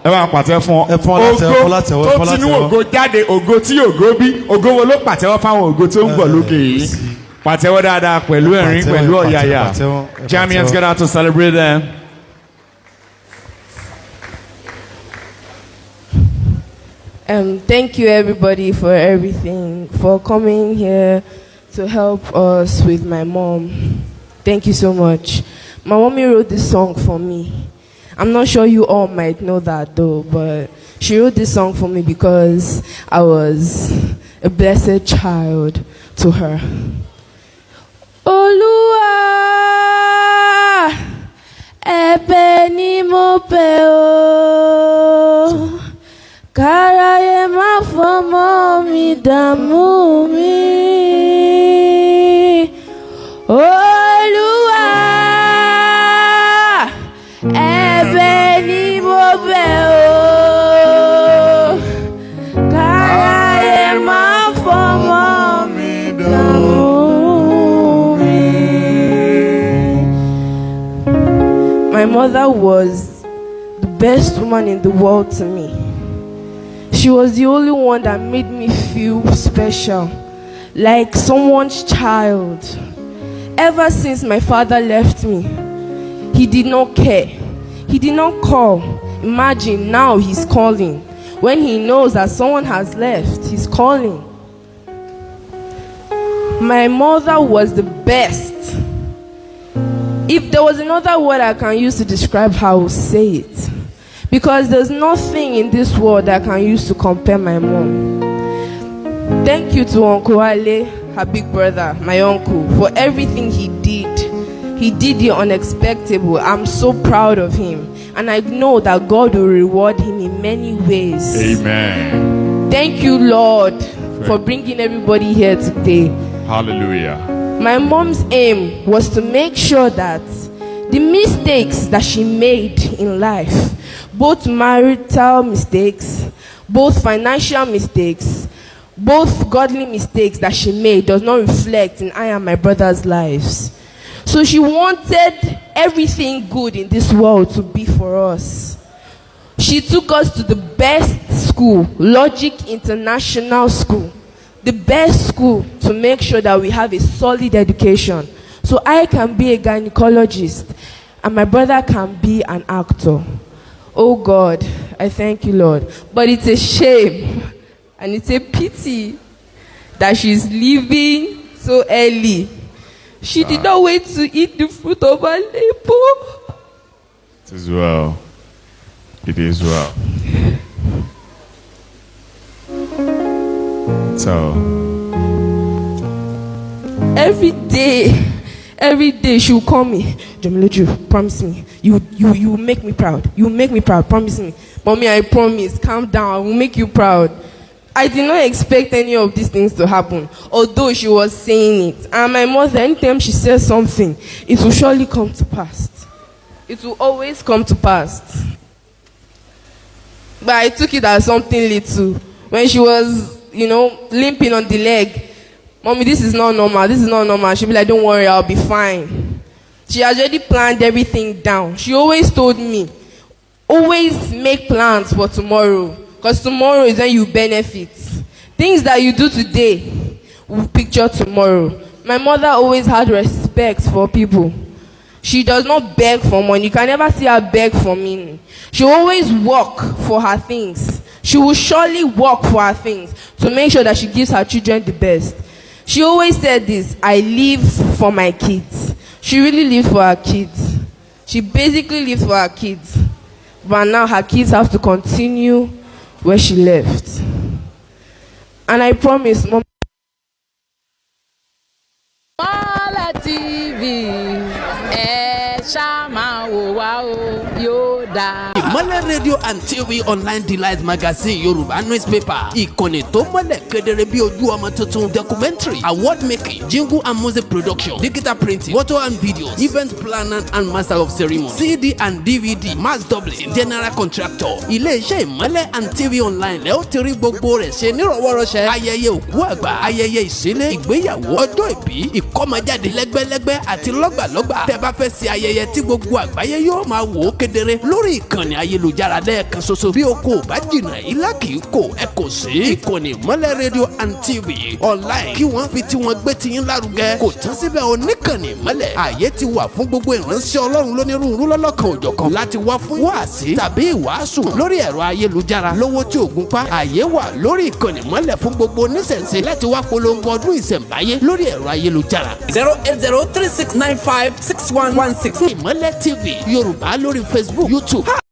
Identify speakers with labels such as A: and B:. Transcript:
A: ẹ máa pàtẹ́ fún ọ. ògo tó ti ní ògo jáde ògo tí ògo bí ògo wo ló pàtẹ́wọ́ fáwọn ògo tó ń bọ̀ lókè yìí. pàtẹ́wọ́ dáadáa pẹ̀lú ẹ̀rín pẹ̀lú ọ̀yàyà. Jamians get out to celebrate them.
B: Thank you everybody for everything, for coming here to help us with my mom. Thank you so much. My mommy wrote this song for me. I'm not sure you all might know that though, but she wrote this song for me because I was a blessed child to her. Olúwa, ẹ̀bẹ̀ ni mo bẹ̀ ọ́, káráyé má fọmọ mi dààmú mi. Olúwa, ẹ̀bẹ̀ ni mo bẹ̀ ọ́, káráyé má fọmọ mi dààmú mi. My mother was the best woman in the world to me. She was the only one that made me feel special, like someone's child. Ever since my father left me, he did not care. He did not call. Imagine now he's calling. When he knows that someone has left, he's calling. My mother was the best. If there was another word I can use to describe her, I would say it. Because there's nothing in this world that I can use to compare my mom. Thank you to Uncle Ale, her big brother, my uncle, for everything he did. He did the unexpected. I'm so proud of him. And I know that God will reward him in many ways.
A: Amen.
B: Thank you, Lord, for bringing everybody here today.
A: Hallelujah.
B: My mom's aim was to make sure that the mistakes that she made in life, both marital mistakes, both financial mistakes, both godly mistakes that she made does not reflect in I and my brother's lives. So she wanted everything good in this world to be for us. She took us to the best school, Logic International School, the best school to make sure that we have a solid education. So I can be a gynecologist and my brother can be an actor. Oh God, I thank you, Lord. But it's a shame and it's a pity that she's leaving so early. She did not wait to eat the fruit of her labor.
A: It is well. It is well. So
B: every day she will call me. Jamiloju, promise me. You make me proud. You make me proud. Promise me. Mommy, I promise. Calm down. I will make you proud. I did not expect any of these things to happen, although she was saying it. And my mother, anytime she says something, it will surely come to pass. It will always come to pass. But I took it as something little. When she was, limping on the leg, Mommy, this is not normal. This is not normal. She'll be like, don't worry, I'll be fine. She has already planned everything down. She always told me, always make plans for tomorrow. Because tomorrow is when you benefit. Things that you do today will picture tomorrow. My mother always had respect for people. She does not beg for money. You can never see her beg for money. She always work for her things. She will surely work for her things to make sure that she gives her children the best. She always said this, I live for my kids. She really lived for her kids. She basically lived for her kids. But now her kids have to continue where she left. And I promise, Mom.
C: Ìmọ́lẹ̀ rédíò and TV online delight magazine Yorùbá newspaper. Ìkànnì tó mọ́lẹ̀ kedere bí ojú ọmọ tuntun. Documentary, award making, jingle and music production, digital printing, photo and videos, event planner and master of ceremony, CD and DVD, mass doubling, general contractor. Ilé-iṣẹ́ Ìmọ́lẹ̀ and TV online lẹ́ ó ti rí gbogbo rẹ̀ ṣe nírọ̀wọ́rọ̀ṣẹ́. Ayẹyẹ òkú àgbà, ayẹyẹ ìṣílẹ̀, ìgbéyàwó, ọjọ́ ìbí, ìkọ́mọjáde lẹ́gbẹ́lẹ́gbẹ́ àti lọ́gbàlọ́gbà. Tẹ́ bá fẹ́ ṣe ayẹyẹ tí gbogbo àgbáyé yóò máa wò ó kedere lórí ìkànnì ayé. ayélujára lẹ́ẹ̀kan ṣoṣo bí o kò bá jìnnà ìlà kìí kò ẹ kò sí ìkànnì ìmọ́lẹ̀ rédíò and TV online kí wọ́n fi tiwọn gbé tiyín lárugẹ kò tán síbẹ̀ oníkànnì ìmọ́lẹ̀ ààyè ti wà fún gbogbo ìránṣẹ́ Ọlọ́run lónírúurú lọ́lọ́kan òjọ̀kan láti wá fún wáàsí tàbí ìwàásù lórí ẹ̀rọ ayélujára lówó tí ògùn pa ààyè wà lórí ìkànnì ìmọ́lẹ̀ fún gbogbo oníṣẹ̀ṣe láti wá polongo ọdún ìṣẹ̀ǹbáyé lórí ẹ̀rọ ayélujára
D: 08036956116.
C: Ìmọ́lẹ̀ TV Yorùbá lórí Facebook YouTube.